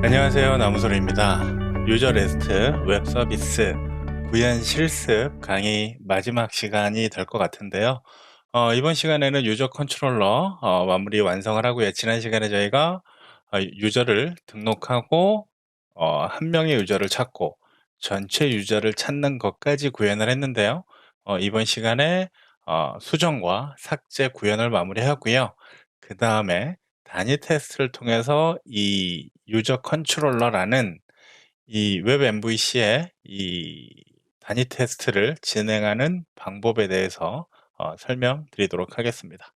안녕하세요. 나무소리입니다. 유저 레스트 웹 서비스 구현 실습 강의 마지막 시간이 될 것 같은데요. 이번 시간에는 유저 컨트롤러 마무리 완성을 하고요. 지난 시간에 저희가 유저를 등록하고 한 명의 유저를 찾고 전체 유저를 찾는 것까지 구현을 했는데요. 이번 시간에 수정과 삭제 구현을 마무리하고요. 그 다음에 단위 테스트를 통해서 이 유저 컨트롤러라는 이 웹 MVC의 이 단위 테스트를 진행하는 방법에 대해서 설명드리도록 하겠습니다.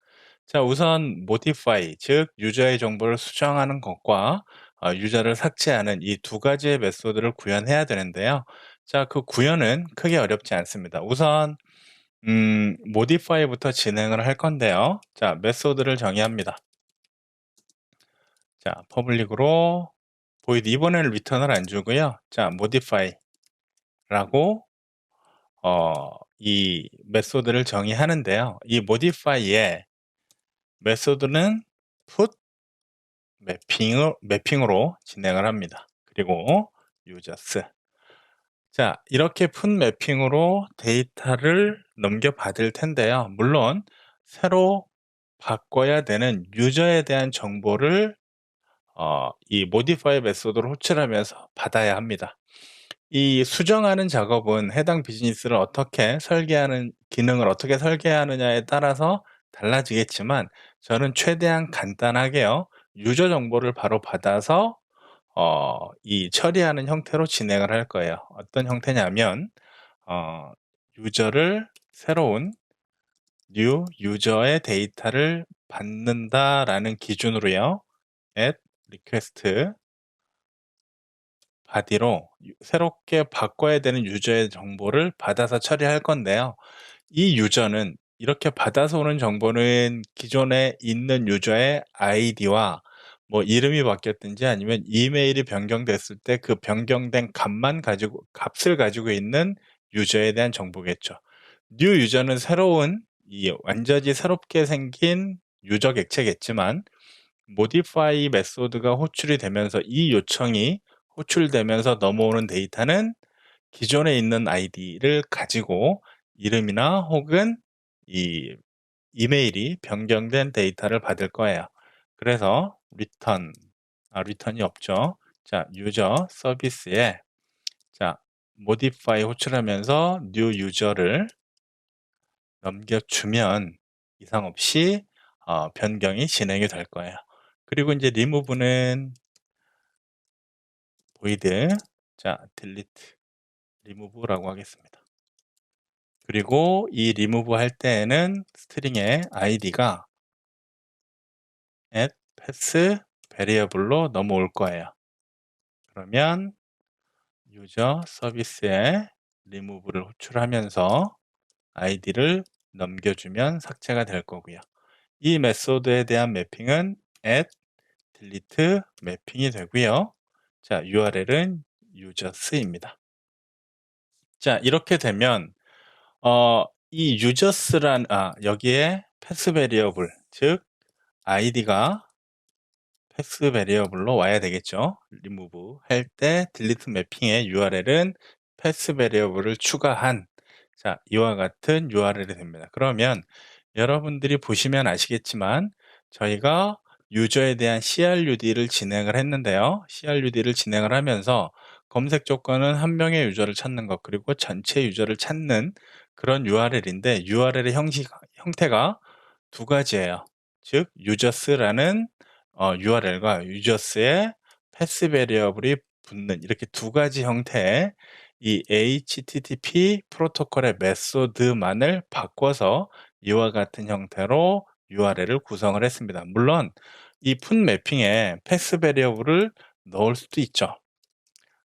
자, 우선 modify, 즉 유저의 정보를 수정하는 것과 유저를 삭제하는 이 두 가지의 메소드를 구현해야 되는데요. 자, 그 구현은 크게 어렵지 않습니다. 우선 modify부터 진행을 할 건데요. 자, 메소드를 정의합니다. 자, 퍼블릭으로 void, 이번에는 리턴을 안 주고요. 자, modify라고 이 메소드를 정의하는데요. 이 modify의 메소드는 put 매핑으로 진행을 합니다. 그리고 users. 자, 이렇게 put 매핑으로 데이터를 넘겨받을 텐데요. 물론 새로 바꿔야 되는 유저에 대한 정보를 이 modify 메소드로 호출하면서 받아야 합니다. 이 수정하는 작업은 해당 비즈니스를 어떻게 설계하는 기능을 어떻게 설계하느냐에 따라서 달라지겠지만 저는 최대한 간단하게요. 유저 정보를 바로 받아서 이 처리하는 형태로 진행을 할 거예요. 어떤 형태냐면 어 유저를 새로운 new 유저의 데이터를 받는다라는 기준으로요. add request 바디로 새롭게 바꿔야 되는 유저의 정보를 받아서 처리할 건데요. 이 유저는 이렇게 받아서 오는 정보는 기존에 있는 유저의 아이디와 뭐 이름이 바뀌었든지 아니면 이메일이 변경됐을 때 그 변경된 값을 가지고 있는 유저에 대한 정보겠죠. 뉴 유저는 새로운 이 완전히 새롭게 생긴 유저 객체겠지만 modify 메소드가 호출이 되면서 이 요청이 호출되면서 넘어오는 데이터는 기존에 있는 아이디를 가지고 이름이나 혹은 이 이메일이 변경된 데이터를 받을 거예요. 그래서 리턴이 없죠. 자, 유저 서비스에 자, modify 호출하면서 new 유저를 넘겨주면 이상 없이 변경이 진행이 될 거예요. 그리고 이제 remove는 void, 자, delete, remove라고 하겠습니다. 그리고 이 remove 할 때에는 스트링의 id가 at path variable로 넘어올 거예요. 그러면 유저 서비스에 remove를 호출하면서 id를 넘겨주면 삭제가 될 거고요. 이 메소드에 대한 매핑은 add, delete 매핑이 되고요. 자, URL은 users입니다. 자, 이렇게 되면 이 여기에 패스 베리어블, 즉 id가 패스 베리어블로 와야 되겠죠. remove 할 때 delete 매핑의 URL은 패스 베리어블을 추가한 자, 이와 같은 URL이 됩니다. 그러면 여러분들이 보시면 아시겠지만 저희가 유저에 대한 CRUD를 진행을 했는데요. CRUD를 진행을 하면서 검색 조건은 한 명의 유저를 찾는 것 그리고 전체 유저를 찾는 그런 URL인데 URL의 형태가 두 가지예요. 즉 users라는 URL과 users의 패스 베리어블이 붙는 이렇게 두 가지 형태의 이 HTTP 프로토콜의 메소드만을 바꿔서 이와 같은 형태로 URL을 구성을 했습니다. 물론 이 풋 매핑에 패스 베리어블을 넣을 수도 있죠.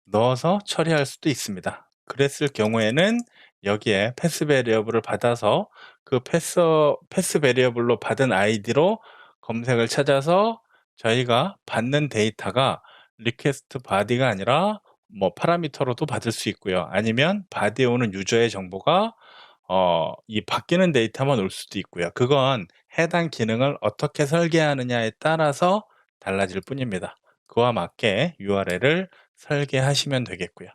넣어서 처리할 수도 있습니다. 그랬을 경우에는 여기에 패스 베리어블을 받아서 그 패스 베리어블로 받은 아이디로 검색을 찾아서 저희가 받는 데이터가 리퀘스트 바디가 아니라 뭐 파라미터로도 받을 수 있고요. 아니면 바디에 오는 유저의 정보가 이 바뀌는 데이터만 올 수도 있고요. 그건 해당 기능을 어떻게 설계하느냐에 따라서 달라질 뿐입니다. 그와 맞게 URL을 설계하시면 되겠고요.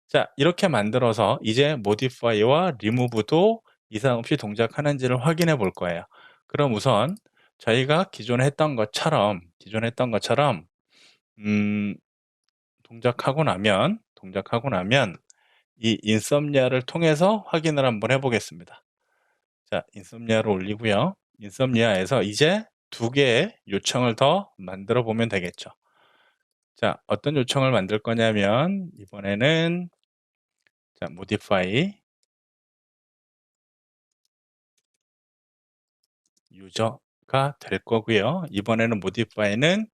자, 이렇게 만들어서 이제 modify와 remove도 이상 없이 동작하는지를 확인해 볼 거예요. 그럼 우선 저희가 기존에 했던 것처럼 음 동작하고 나면 이 insomnia를 통해서 확인을 한번 해 보겠습니다. 자, insomnia를 올리고요. insomnia에서 이제 두 개의 요청을 더 만들어 보면 되겠죠. 자, 어떤 요청을 만들 거냐면 이번에는 자, modify user가 될 거고요. 이번에는 modify는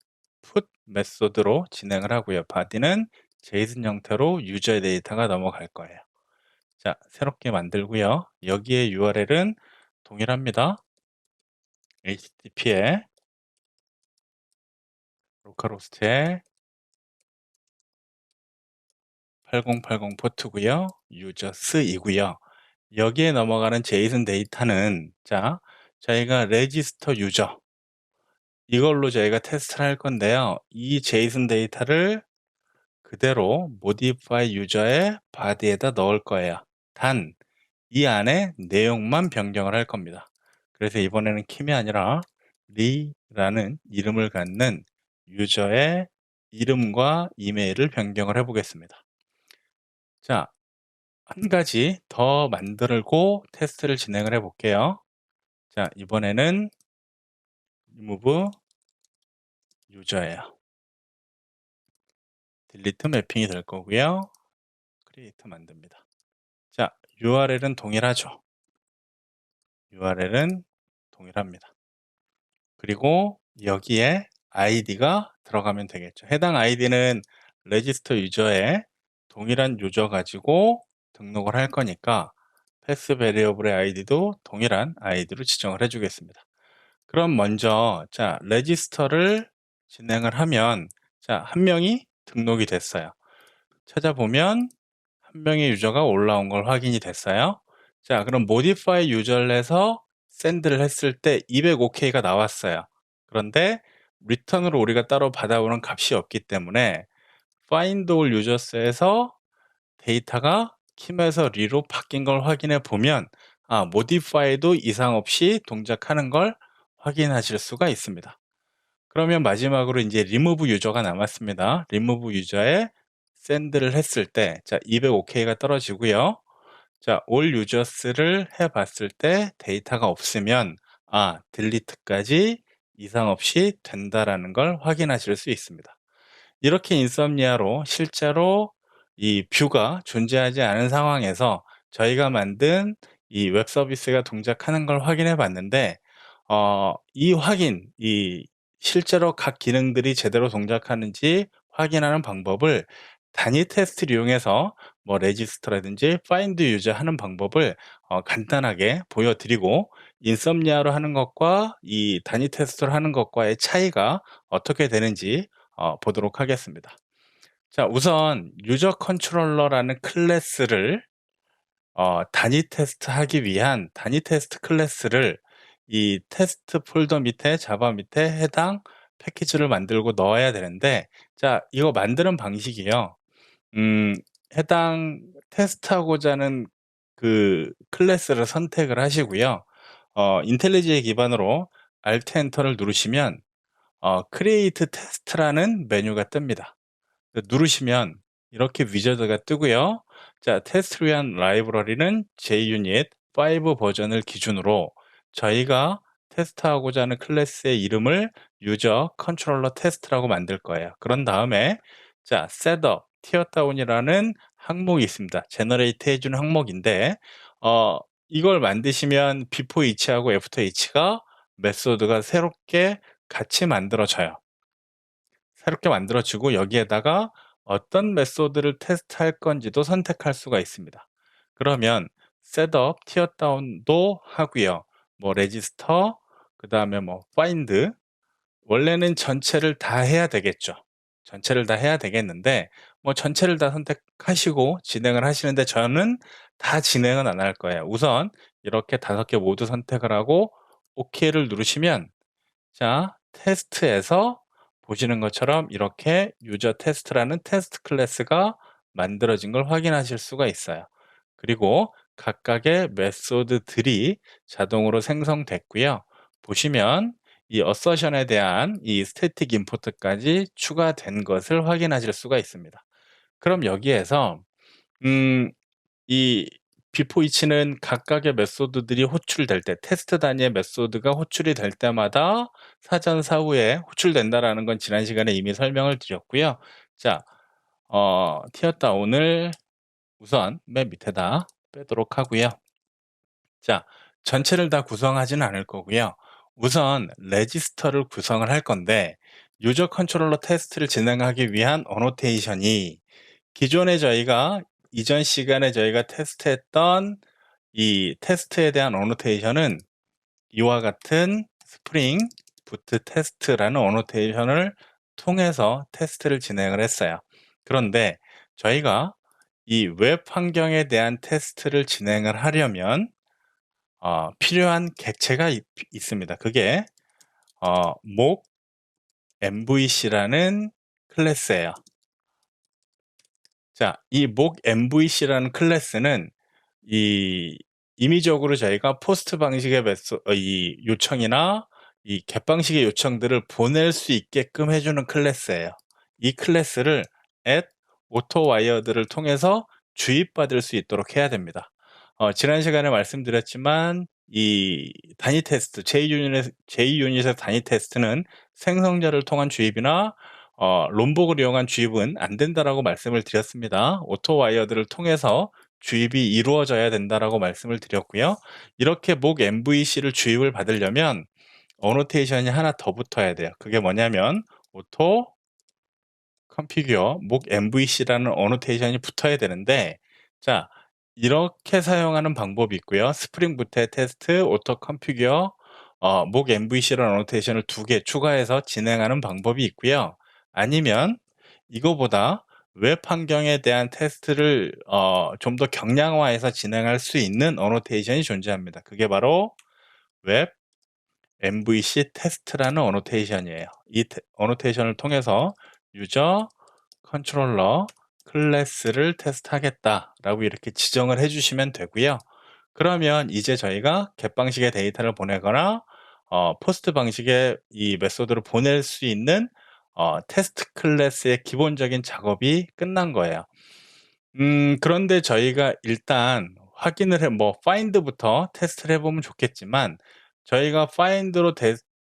put 메소드로 진행을 하고요. body는 JSON 형태로 유저의 데이터가 넘어갈 거예요. 자, 새롭게 만들고요. 여기에 URL은 동일합니다. HTTP에 localhost에 8080 포트고요. users이고요. 여기에 넘어가는 JSON 데이터는 자, 저희가 register user 이걸로 저희가 테스트를 할 건데요. 이 JSON 데이터를 그대로 modify user의 body에다 넣을 거예요. 단, 이 안에 내용만 변경을 할 겁니다. 그래서 이번에는 킴이 아니라 리라는 이름을 갖는 유저의 이름과 이메일을 변경을 해 보겠습니다. 자, 한 가지 더 만들고 테스트를 진행을 해 볼게요. 자, 이번에는 remove user예요. delete 매핑이 될 거고요. create 만듭니다. 자, URL은 동일하죠. URL은 동일합니다. 그리고 여기에 아이디가 들어가면 되겠죠. 해당 아이디는 레지스터 유저에 동일한 유저 가지고 등록을 할 거니까 패스 베리어블의 아이디도 동일한 아이디로 지정을 해 주겠습니다. 그럼 먼저 자, 레지스터를 진행을 하면 자, 한 명이 등록이 됐어요. 찾아보면 한 명의 유저가 올라온 걸 확인이 됐어요. 자, 그럼 modify user에서 샌드를 했을 때 205K가 나왔어요. 그런데 return으로 우리가 따로 받아오는 값이 없기 때문에 find all users에서 데이터가 킴에서 리로 바뀐 걸 확인해 보면 modify도 이상 없이 동작하는 걸 확인하실 수가 있습니다. 그러면 마지막으로 이제 remove user가 남았습니다. remove user에 샌드를 했을 때 자, 205K가 떨어지고요. 자, all users를 해 봤을 때 데이터가 없으면 delete까지 이상 없이 된다라는 걸 확인하실 수 있습니다. 이렇게 인썸니아로 실제로 이 뷰가 존재하지 않은 상황에서 저희가 만든 이 웹 서비스가 동작하는 걸 확인해 봤는데 이 실제로 각 기능들이 제대로 동작하는지 확인하는 방법을 단위 테스트를 이용해서 뭐 레지스터라든지 파인드 유저 하는 방법을 간단하게 보여드리고 인썸니아로 하는 것과 이 단위 테스트를 하는 것과의 차이가 어떻게 되는지 보도록 하겠습니다. 자, 우선 유저 컨트롤러라는 클래스를 단위 테스트하기 위한 단위 테스트 클래스를 이 테스트 폴더 밑에 자바 밑에 해당 패키지를 만들고 넣어야 되는데 자, 이거 만드는 방식이요. 해당 테스트하고자 하는 그 클래스를 선택을 하시고요. 인텔리지에 기반으로 Alt 엔터를 누르시면 create test라는 메뉴가 뜹니다. 누르시면 이렇게 위저드가 뜨고요. 자, 테스트를 위한 라이브러리는 JUnit 5 버전을 기준으로 저희가 테스트하고자 하는 클래스의 이름을 유저 컨트롤러 테스트라고 만들 거예요. 그런 다음에 자, 셋업, 티어다운이라는 항목이 있습니다. 제너레이트 해주는 항목인데 이걸 만드시면 before each하고 after each가 메소드가 새롭게 같이 만들어져요. 새롭게 만들어지고 여기에다가 어떤 메소드를 테스트할 건지도 선택할 수가 있습니다. 그러면 셋업, 티어다운도 하고요. 뭐 레지스터, 그다음에 뭐 파인드 원래는 전체를 다 해야 되겠죠. 전체를 다 해야 되겠는데 뭐 전체를 다 선택하시고 진행을 하시는데 저는 다 진행은 안 할 거예요. 우선 이렇게 5개 모두 선택을 하고 OK를 누르시면 자, 테스트에서 보시는 것처럼 이렇게 유저 테스트라는 테스트 클래스가 만들어진 걸 확인하실 수가 있어요. 그리고 각각의 메소드들이 자동으로 생성됐고요. 보시면 이 어서션에 대한 이 스태틱 임포트까지 추가된 것을 확인하실 수가 있습니다. 그럼 여기에서 이 비포 이치는 각각의 메소드들이 호출될 때 테스트 단위의 메소드가 호출이 될 때마다 사전 사후에 호출된다라는 건 지난 시간에 이미 설명을 드렸고요. 자, 티어 다운을 우선 맨 밑에다 빼도록 하고요. 자, 전체를 다 구성하지는 않을 거고요. 우선 레지스터를 구성을 할 건데 유저 컨트롤러 테스트를 진행하기 위한 어노테이션이 기존에 저희가 이전 시간에 저희가 테스트했던 이 테스트에 대한 어노테이션은 이와 같은 스프링 부트 테스트라는 어노테이션을 통해서 테스트를 진행을 했어요. 그런데 저희가 이 웹 환경에 대한 테스트를 진행을 하려면 필요한 객체가 있습니다. 그게 mock MVC라는 클래스예요. 자, 이 mock MVC라는 클래스는 이 임의적으로 저희가 포스트 방식의 이 요청이나 이 get 방식의 요청들을 보낼 수 있게끔 해주는 클래스예요. 이 클래스를 add AutoWired를 통해서 주입받을 수 있도록 해야 됩니다. 지난 시간에 말씀드렸지만 이 단위 테스트, JUnit의 단위 테스트는 생성자를 통한 주입이나 롬복을 이용한 주입은 안 된다라고 말씀을 드렸습니다. 오토와이어드를 통해서 주입이 이루어져야 된다라고 말씀을 드렸고요. 이렇게 mock MVC를 주입을 받으려면 어노테이션이 하나 더 붙어야 돼요. 그게 뭐냐면 auto configure mock MVC라는 어노테이션이 붙어야 되는데, 자, 이렇게 사용하는 방법이 있고요. 스프링 부트의 테스트, auto configure mock MVC라는 어노테이션을 2개 추가해서 진행하는 방법이 있고요. 아니면 이거보다 웹 환경에 대한 테스트를 좀 더 경량화해서 진행할 수 있는 어노테이션이 존재합니다. 그게 바로 웹 MVC 테스트라는 어노테이션이에요. 이 어노테이션을 통해서 유저 컨트롤러 클래스를 테스트하겠다라고 이렇게 지정을 해주시면 되고요. 그러면 이제 저희가 get 방식의 데이터를 보내거나 포스트 방식의 이 메소드를 보낼 수 있는 테스트 클래스의 기본적인 작업이 끝난 거예요. 그런데 저희가 일단 확인을 find부터 테스트를 해보면 좋겠지만 저희가 find로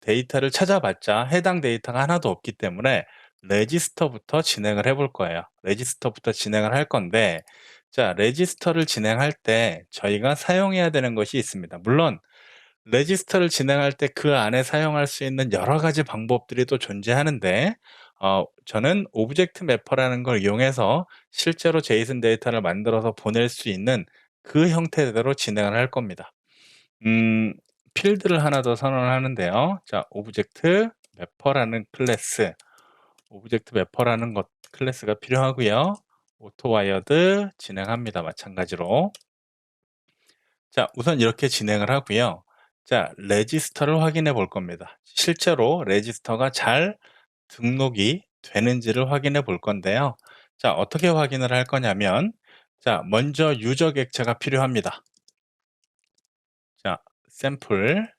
데이터를 찾아봤자 해당 데이터가 하나도 없기 때문에 레지스터부터 진행을 해볼 거예요. 레지스터부터 진행을 할 건데, 자, 레지스터를 진행할 때 저희가 사용해야 되는 것이 있습니다. 물론 레지스터를 진행할 때 그 안에 사용할 수 있는 여러 가지 방법들이 또 존재하는데, 저는 오브젝트 매퍼라는 걸 이용해서 실제로 제이슨 데이터를 만들어서 보낼 수 있는 그 형태대로 진행을 할 겁니다. 필드를 하나 더 선언하는데요. 자, 오브젝트 매퍼라는 클래스가 필요하고요. 오토와이어드 진행합니다. 마찬가지로. 자, 우선 이렇게 진행을 하고요. 자, 레지스터를 확인해 볼 겁니다. 실제로 레지스터가 잘 등록이 되는지를 확인해 볼 건데요. 자, 어떻게 확인을 할 거냐면, 자, 먼저 유저 객체가 필요합니다. 자, 샘플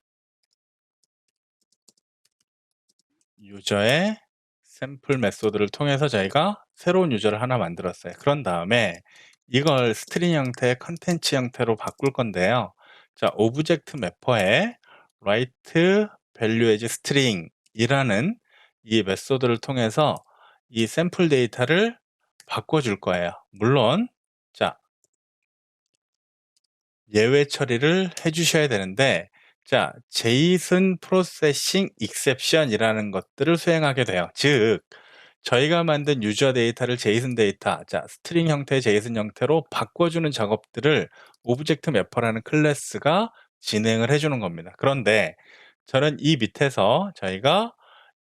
유저의 샘플 메소드를 통해서 저희가 새로운 유저를 하나 만들었어요. 그런 다음에 이걸 스트링 형태의 컨텐츠 형태로 바꿀 건데요. 자, 오브젝트 매퍼에 write value as string 이라는 이 메소드를 통해서 이 샘플 데이터를 바꿔줄 거예요. 물론, 자, 예외 처리를 해 주셔야 되는데, 자, JSON 프로세싱 익셉션이라는 것들을 수행하게 돼요. 즉, 저희가 만든 유저 데이터를 JSON 데이터, 자, 스트링 형태의 JSON 형태로 바꿔주는 작업들을 오브젝트 매퍼라는 클래스가 진행을 해주는 겁니다. 그런데 저는 이 밑에서 저희가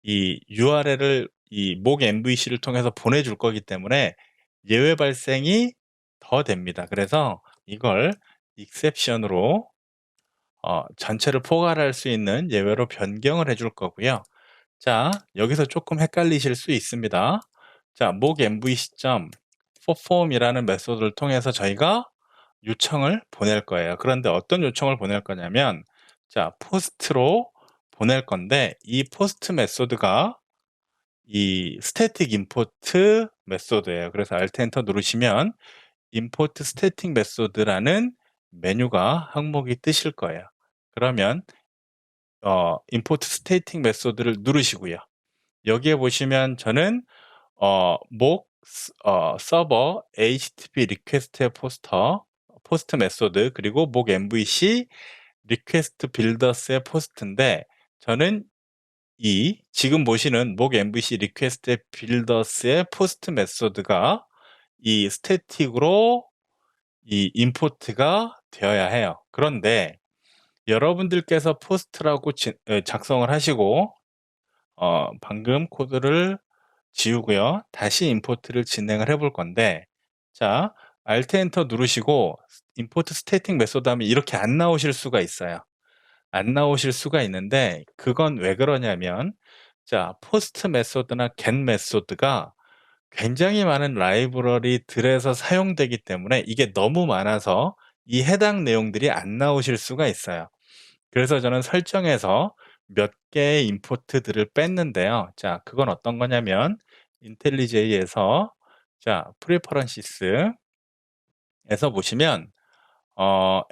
이 URL을 이 mock MVC를 통해서 보내줄 거기 때문에 예외 발생이 더 됩니다. 그래서 이걸 exception으로 전체를 포괄할 수 있는 예외로 변경을 해줄 거고요. 자, 여기서 조금 헷갈리실 수 있습니다. 자, mock mvc perform이라는 메소드를 통해서 저희가 요청을 보낼 거예요. 그런데 어떤 요청을 보낼 거냐면, 자, 포스트로 보낼 건데, 이 포스트 메소드가 이 static import 메소드예요. 그래서 Alt 엔터 누르시면 import static method라는 메뉴가 항목이 뜨실 거예요. 그러면 import static method를 누르시고요. 여기에 보시면 저는 mock 서버 HTTP 리퀘스트의 포스트 메소드 그리고 mock MVC 리퀘스트 빌더스의 포스트인데 저는 이 지금 보시는 mock MVC 리퀘스트 빌더스의 포스트 메소드가 이 스태틱으로 이 임포트가 되어야 해요. 그런데 여러분들께서 포스트라고 작성을 하시고 방금 코드를 지우고요. 다시 임포트를 진행을 해볼 건데 자, Alt 엔터 누르시고 임포트 스태틱 메소드 하면 이렇게 안 나오실 수가 있어요. 안 나오실 수가 있는데 그건 왜 그러냐면 자, 포스트 메소드나 get 메소드가 굉장히 많은 라이브러리들에서 사용되기 때문에 이게 너무 많아서 이 해당 내용들이 안 나오실 수가 있어요. 그래서 저는 설정에서 몇 개의 임포트들을 뺐는데요. 자, 그건 어떤 거냐면 인텔리제이에서 자, 프리퍼런시스에서 보시면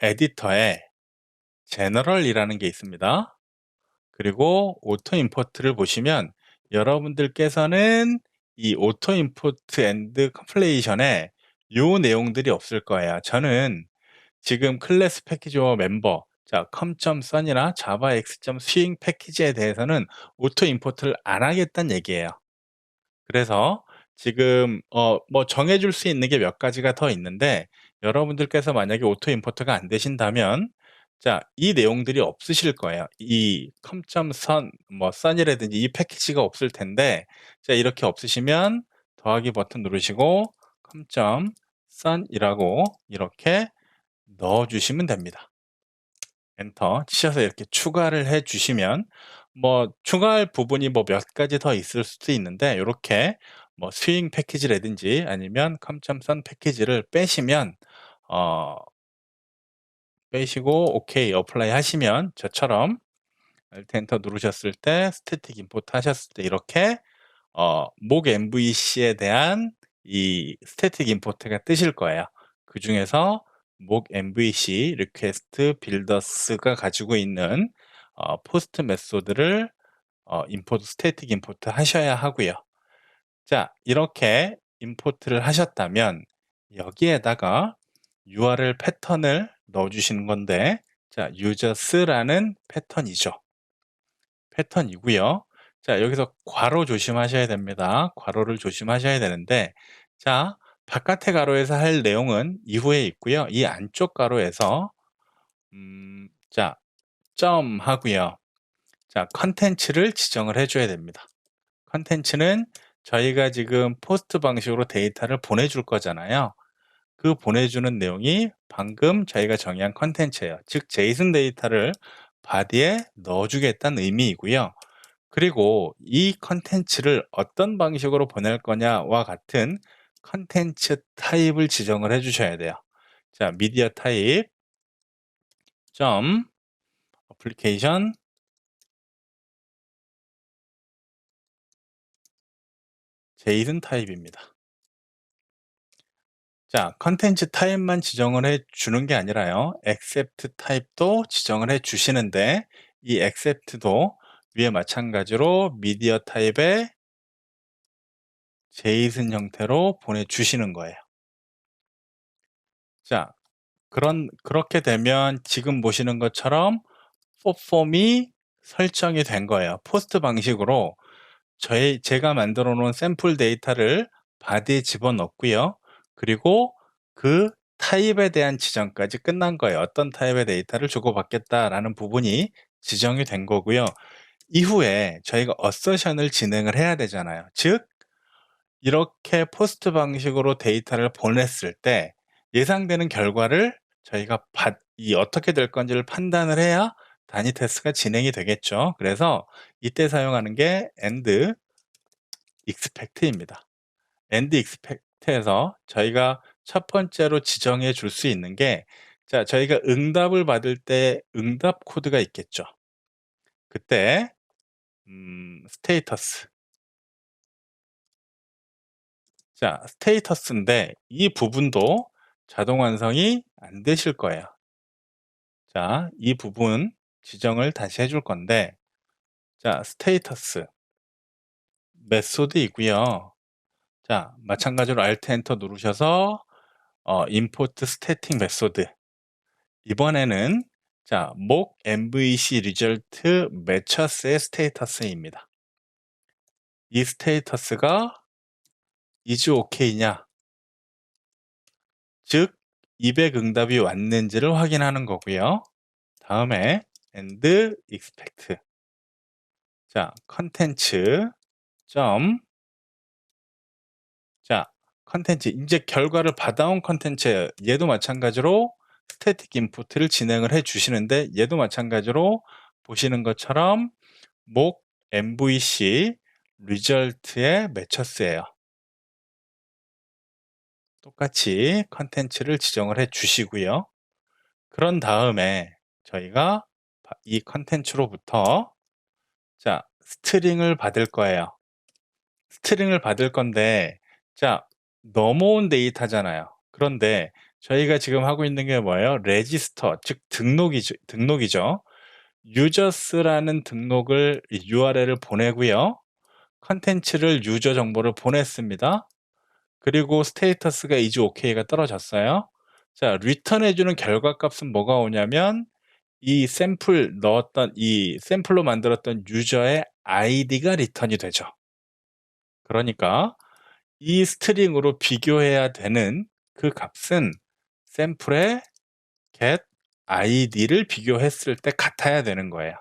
에디터에 제너럴이라는 게 있습니다. 그리고 오토 임포트를 보시면 여러분들께서는 이 오토 임포트 앤드 컴플레이션에 요 내용들이 없을 거예요. 저는 지금 클래스 패키지와 멤버 자, com.sun이나 javax.swing 패키지에 대해서는 오토 임포트를 안 하겠다는 얘기예요. 그래서 지금 뭐 정해 줄 수 있는 게 몇 가지가 더 있는데 여러분들께서 만약에 오토 임포트가 안 되신다면 자, 이 내용들이 없으실 거예요. 이 com.sun 뭐 sun이라든지 이 패키지가 없을 텐데 자, 이렇게 없으시면 더하기 버튼 누르시고 com.sun이라고 이렇게 넣어 주시면 됩니다. 엔터 치셔서 이렇게 추가를 해 주시면 뭐 추가할 부분이 뭐 몇 가지 더 있을 수도 있는데 요렇게 뭐 스윙 패키지라든지 아니면 컴점선 패키지를 빼시면 어 빼시고 오케이 어플라이 하시면 저처럼 Alt 엔터 누르셨을 때 스태틱 임포트 하셨을 때 이렇게 mock MVC에 대한 이 스태틱 임포트가 뜨실 거예요. 그중에서 mock MVC request builders가 가지고 있는 포스트 메소드를 임포트 스태틱 임포트 하셔야 하고요. 자, 이렇게 임포트를 하셨다면 여기에다가 URL 패턴을 넣어 주시는 건데 자, users라는 패턴이죠. 패턴이고요. 자, 여기서 괄호 조심하셔야 됩니다. 괄호를 조심하셔야 되는데 자, 바깥의 괄호에서 할 내용은 이후에 있고요. 이 안쪽 괄호에서 자, 점 하고요. 자, 컨텐츠를 지정을 해 줘야 됩니다. 컨텐츠는 저희가 지금 포스트 방식으로 데이터를 보내줄 거잖아요. 그 보내주는 내용이 방금 저희가 정의한 컨텐츠예요. 즉, 제이슨 데이터를 바디에 넣어주겠다는 의미이고요. 그리고 이 컨텐츠를 어떤 방식으로 보낼 거냐와 같은 컨텐츠 타입을 지정을 해 주셔야 돼요. 자, 미디어 타입 점 어플리케이션 제이슨 타입입니다. 자, 컨텐츠 타입만 지정을 해 주는 게 아니라요. accept 타입도 지정을 해 주시는데 이 accept도 위에 마찬가지로 미디어 타입의 제이슨 형태로 보내주시는 거예요. 자, 그렇게 되면 지금 보시는 것처럼 폼이 설정이 된 거예요. 포스트 방식으로 제가 만들어 놓은 샘플 데이터를 바디에 집어넣고요. 그리고 그 타입에 대한 지정까지 끝난 거예요. 어떤 타입의 데이터를 주고받겠다라는 부분이 지정이 된 거고요. 이후에 저희가 어서션을 진행을 해야 되잖아요. 즉 이렇게 포스트 방식으로 데이터를 보냈을 때 예상되는 결과를 저희가 어떻게 될 건지를 판단을 해야 단위 테스트가 진행이 되겠죠. 그래서 이때 사용하는 게 end expect입니다. end expect에서 저희가 첫 번째로 지정해 줄 수 있는 게, 자, 저희가 응답을 받을 때 응답 코드가 있겠죠. 그때 스테이터스. 자, 스테이터스인데 이 부분도 자동 완성이 안 되실 거예요. 자, 이 부분 지정을 다시 해줄 건데, 자, 스테이터스 메소드이고요. 자, 마찬가지로 Alt 엔터 누르셔서 import static 메소드. 이번에는 자, mock MVC result matchers의 스테이터스입니다. 이 스테이터스가 is okay냐, 즉 200 응답이 왔는지를 확인하는 거고요. 다음에 and expect. 자, 컨텐츠 점, 자, 컨텐츠 인제 결과를 받아온 컨텐츠, 얘도 마찬가지로 스태틱 인풋을 진행을 해 주시는데, 얘도 마찬가지로 보시는 것처럼 mock MVC result에 매쳤어요. 똑같이 컨텐츠를 지정을 해 주시고요. 그런 다음에 저희가 이 컨텐츠로부터 자, 스트링을 받을 거예요. 스트링을 받을 건데, 자, 넘어온 데이터잖아요. 그런데 저희가 지금 하고 있는 게 뭐예요? 레지스터, 즉 등록이죠. users라는 등록을 URL을 보내고요. 컨텐츠를 유저 정보를 보냈습니다. 그리고 스테이터스가 is okay가 떨어졌어요. 자, 리턴해 주는 결과값은 뭐가 오냐면 이 샘플로 만들었던 유저의 아이디가 리턴이 되죠. 그러니까 이 스트링으로 비교해야 되는 그 값은 샘플의 get id를 비교했을 때 같아야 되는 거예요.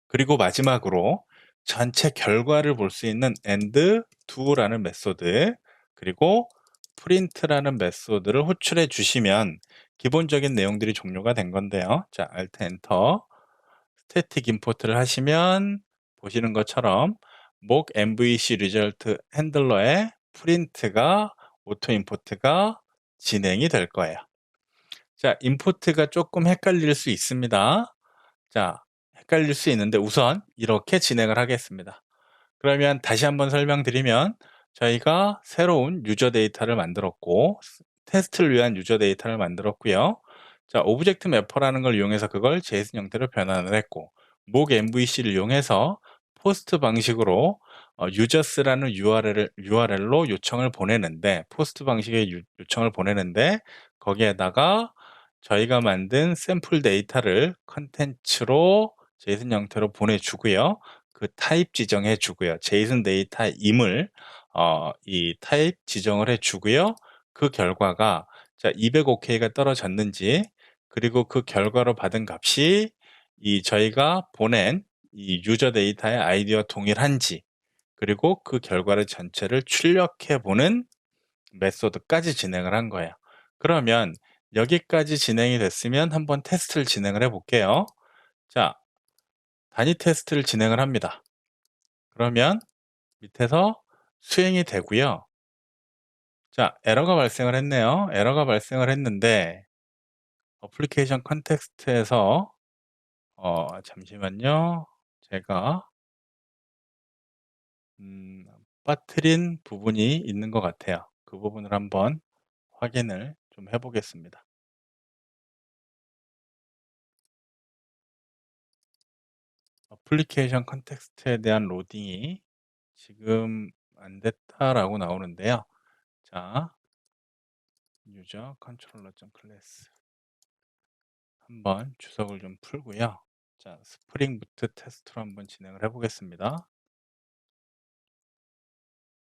그리고 마지막으로 전체 결과를 볼 수 있는 and do라는 메소드, 그리고 print라는 메소드를 호출해 주시면 기본적인 내용들이 종료가 된 건데요. 자, Alt 엔터 스태틱 임포트를 하시면 보시는 것처럼 mock MVC result 핸들러의 print가 오토 임포트가 진행이 될 거예요. 자, 임포트가 조금 헷갈릴 수 있습니다. 자, 헷갈릴 수 있는데 우선 이렇게 진행을 하겠습니다. 그러면 다시 한번 설명드리면, 저희가 새로운 유저 데이터를 만들었고 테스트를 위한 유저 데이터를 만들었고요. 자, 오브젝트 매퍼라는 걸 이용해서 그걸 JSON 형태로 변환을 했고, mock MVC를 이용해서 포스트 방식으로 users라는 URL로 요청을 보내는데, 포스트 방식의 요청을 보내는데, 거기에다가 저희가 만든 샘플 데이터를 컨텐츠로 JSON 형태로 보내주고요. 그 타입 지정해 주고요. JSON 데이터임을 이 타입 지정을 해 주고요. 그 결과가 자, 200ok가 떨어졌는지, 그리고 그 결과로 받은 값이 이 저희가 보낸 이 유저 데이터의 아이디와 동일한지, 그리고 그 결과를 전체를 출력해 보는 메소드까지 진행을 한 거예요. 그러면 여기까지 진행이 됐으면 한번 테스트를 진행을 해 볼게요. 자, 단위 테스트를 진행을 합니다. 그러면 밑에서 수행이 되고요. 자, 에러가 발생을 했네요. 에러가 발생을 했는데 어플리케이션 컨텍스트에서 잠시만요. 제가 빠뜨린 부분이 있는 것 같아요. 그 부분을 한번 확인을 좀 해 보겠습니다. 어플리케이션 컨텍스트에 대한 로딩이 지금 안 됐다라고 나오는데요. 자, 유저 컨트롤러 클래스 한번 주석을 좀 풀고요. 자, 스프링 부트 테스트로 한번 진행을 해 보겠습니다.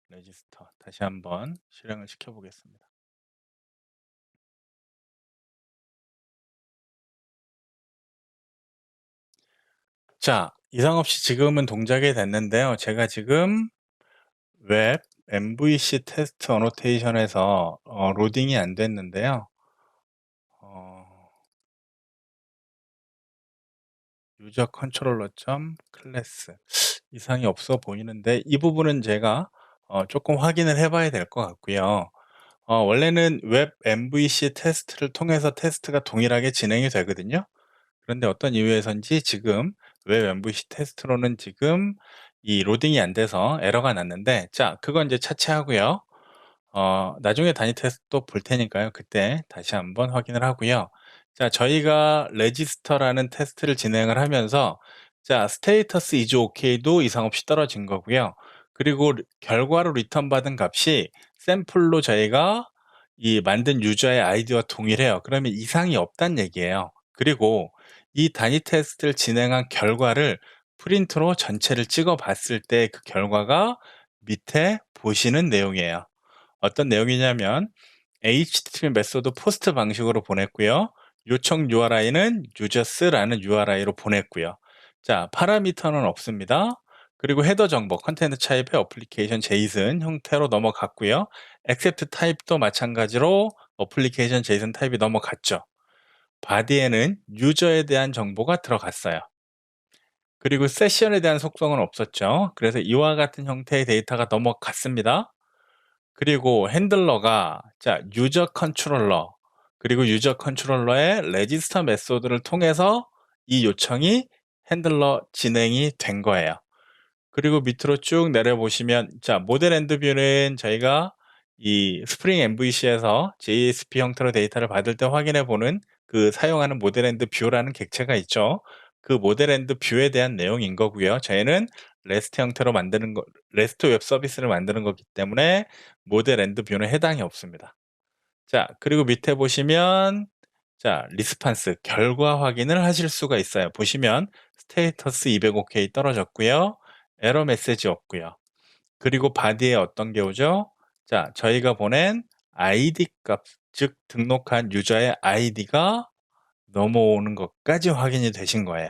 레지스터 다시 한번 실행을 시켜 보겠습니다. 자, 이상 없이 지금은 동작이 됐는데요. 제가 지금 웹 MVC 테스트 어노테이션에서 로딩이 안 됐는데요. 어 유저 컨트롤러 점 클래스 이상이 없어 보이는데 이 부분은 제가 쪼끔 확인을 해 봐야 될 것 같고요. 원래는 웹 MVC 테스트를 통해서 테스트가 동일하게 진행이 되거든요. 그런데 어떤 이유에선지 지금 웹 MVC 테스트로는 지금 이 로딩이 안 돼서 에러가 났는데, 자 그건 이제 차치하고요. 나중에 단위 테스트도 볼 테니까요. 그때 다시 한번 확인을 하고요. 자, 저희가 레지스터라는 테스트를 진행을 하면서 자, 스테이터스 이즈 오케이도 이상 없이 떨어진 거고요. 그리고 결과로 리턴 받은 값이 샘플로 저희가 이 만든 유저의 아이디와 동일해요. 그러면 이상이 없다는 얘기예요. 그리고 이 단위 테스트를 진행한 결과를 프린트로 전체를 찍어 봤을 때 그 결과가 밑에 보시는 내용이에요. 어떤 내용이냐면 HTTP 메소드 포스트 방식으로 보냈고요. 요청 URI는 users라는 URI로 보냈고요. 자, 파라미터는 없습니다. 그리고 헤더 정보, 컨테인트 타입의 어플리케이션 제이슨 형태로 넘어갔고요. accept 타입도 마찬가지로 어플리케이션 제이슨 타입이 넘어갔죠. 바디에는 유저에 대한 정보가 들어갔어요. 그리고 세션에 대한 속성은 없었죠. 그래서 이와 같은 형태의 데이터가 넘어갔습니다. 그리고 핸들러가 자 유저 컨트롤러, 그리고 유저 컨트롤러의 레지스터 메소드를 통해서 이 요청이 핸들러 진행이 된 거예요. 그리고 밑으로 쭉 내려보시면 자 모델 엔드 뷰는 저희가 이 스프링 MVC에서 JSP 형태로 데이터를 받을 때 확인해 보는 그 사용하는 모델 엔드 뷰라는 객체가 있죠. 그 모델 엔드 뷰에 대한 내용인 거고요. 저희는 레스트 형태로 만드는 거, 레스트 웹 서비스를 만드는 거기 때문에 모델 엔드 뷰는 해당이 없습니다. 자, 그리고 밑에 보시면 자, 리스판스 결과 확인을 하실 수가 있어요. 보시면 스테이터스 205K 떨어졌고요. 에러 메시지 없고요. 그리고 바디에 어떤 게 오죠? 자, 저희가 보낸 아이디 값, 즉 등록한 유저의 아이디가 넘어오는 것까지 확인이 되신 거예요.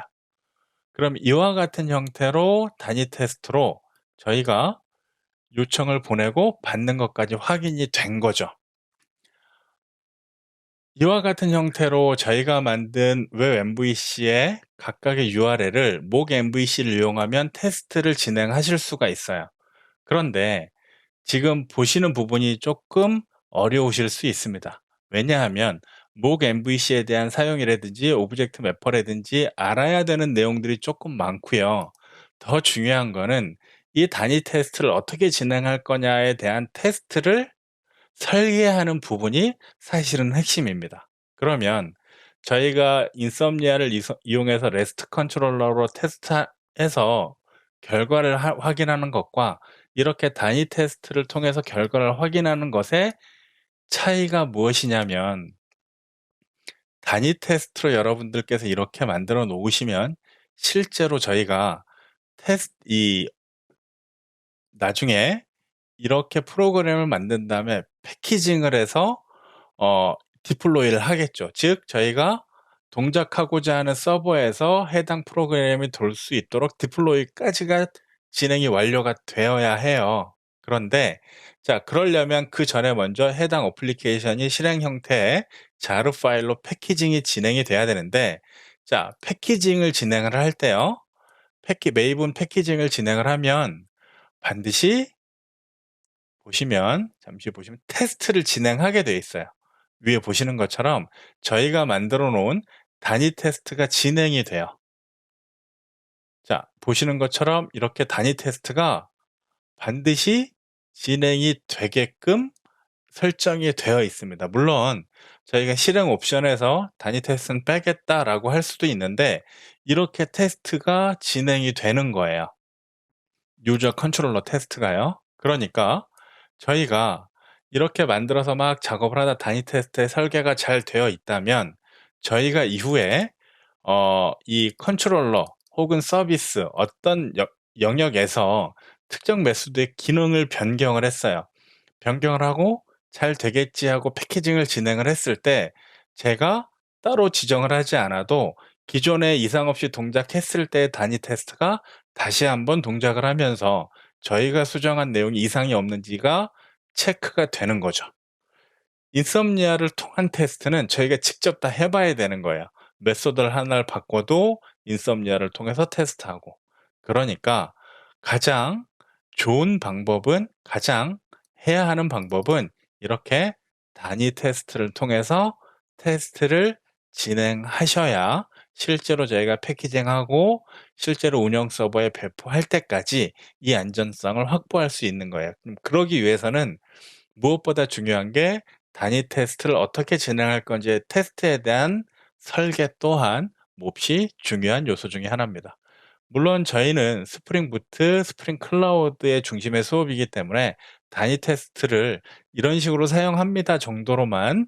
그럼 이와 같은 형태로 단위 테스트로 저희가 요청을 보내고 받는 것까지 확인이 된 거죠. 이와 같은 형태로 저희가 만든 웹 MVC의 각각의 URL을 mock MVC를 이용하면 테스트를 진행하실 수가 있어요. 그런데 지금 보시는 부분이 조금 어려우실 수 있습니다. 왜냐하면 mock MVC에 대한 사용이라든지 오브젝트 매퍼라든지 알아야 되는 내용들이 조금 많고요. 더 중요한 거는 이 단위 테스트를 어떻게 진행할 거냐에 대한 테스트를 설계하는 부분이 사실은 핵심입니다. 그러면 저희가 인썸니아를 이용해서 레스트 컨트롤러로 테스트해서 결과를 확인하는 것과 이렇게 단위 테스트를 통해서 결과를 확인하는 것의 차이가 무엇이냐면, 단위 테스트로 여러분들께서 이렇게 만들어 놓으시면 실제로 저희가 테스트 이 나중에 이렇게 프로그램을 만든 다음에 패키징을 해서 디플로이를 하겠죠. 즉 저희가 동작하고자 하는 서버에서 해당 프로그램이 돌 수 있도록 디플로이까지가 진행이 완료가 되어야 해요. 그런데 자 그러려면 그전에 먼저 해당 어플리케이션이 실행 형태의 자르 파일로 패키징이 진행이 돼야 되는데, 자 패키징을 진행을 할 때요. 메이븐 패키징을 진행을 하면 반드시 보시면 잠시 보시면 테스트를 진행하게 되어 있어요. 위에 보시는 것처럼 저희가 만들어 놓은 단위 테스트가 진행이 돼요. 자, 보시는 것처럼 이렇게 단위 테스트가 반드시 진행이 되게끔 설정이 되어 있습니다. 물론 저희가 실행 옵션에서 단위 테스트는 빼겠다라고 할 수도 있는데 이렇게 테스트가 진행이 되는 거예요. 유저 컨트롤러 테스트가요. 그러니까 저희가 이렇게 만들어서 막 작업을 하다 단위 테스트의 설계가 잘 되어 있다면 저희가 이후에 이 컨트롤러 혹은 서비스 어떤 영역에서 특정 메소드의 기능을 변경을 했어요. 변경을 하고 '잘 되겠지.' 하고 패키징을 진행을 했을 때 제가 따로 지정을 하지 않아도 기존에 이상 없이 동작했을 때의 단위 테스트가 다시 한번 동작을 하면서 저희가 수정한 내용이 이상이 없는지가 체크가 되는 거죠. 인썸니아를 통한 테스트는 저희가 직접 다 해 봐야 되는 거예요. 메소드를 하나를 바꿔도 인썸니아를 통해서 테스트하고. 그러니까 가장 좋은 방법은 가장 해야 하는 방법은 이렇게 단위 테스트를 통해서 테스트를 진행하셔야 실제로 저희가 패키징하고 실제로 운영 서버에 배포할 때까지 이 안전성을 확보할 수 있는 거예요. 그러기 위해서는 무엇보다 중요한 게 단위 테스트를 어떻게 진행할 건지의 테스트에 대한 설계 또한 몹시 중요한 요소 중에 하나입니다. 물론 저희는 스프링 부트, 스프링 클라우드의 중심의 수업이기 때문에 단위 테스트를 이런 식으로 사용합니다 정도로만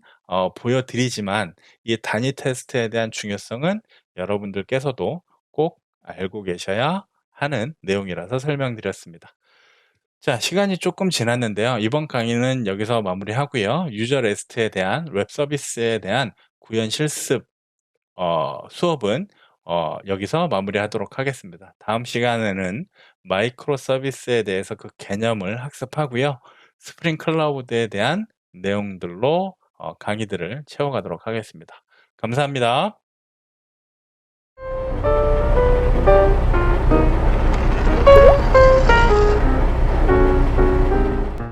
보여드리지만 이 단위 테스트에 대한 중요성은 여러분들께서도 꼭 알고 계셔야 하는 내용이라서 설명드렸습니다. 자, 시간이 조금 지났는데요. 이번 강의는 여기서 마무리하고요. 유저 레스트에 대한 웹 서비스에 대한 구현 실습 수업은 여기서 마무리하도록 하겠습니다. 다음 시간에는 마이크로 서비스에 대해서 그 개념을 학습하고요. 스프링 클라우드에 대한 내용들로 강의들을 채워가도록 하겠습니다. 감사합니다.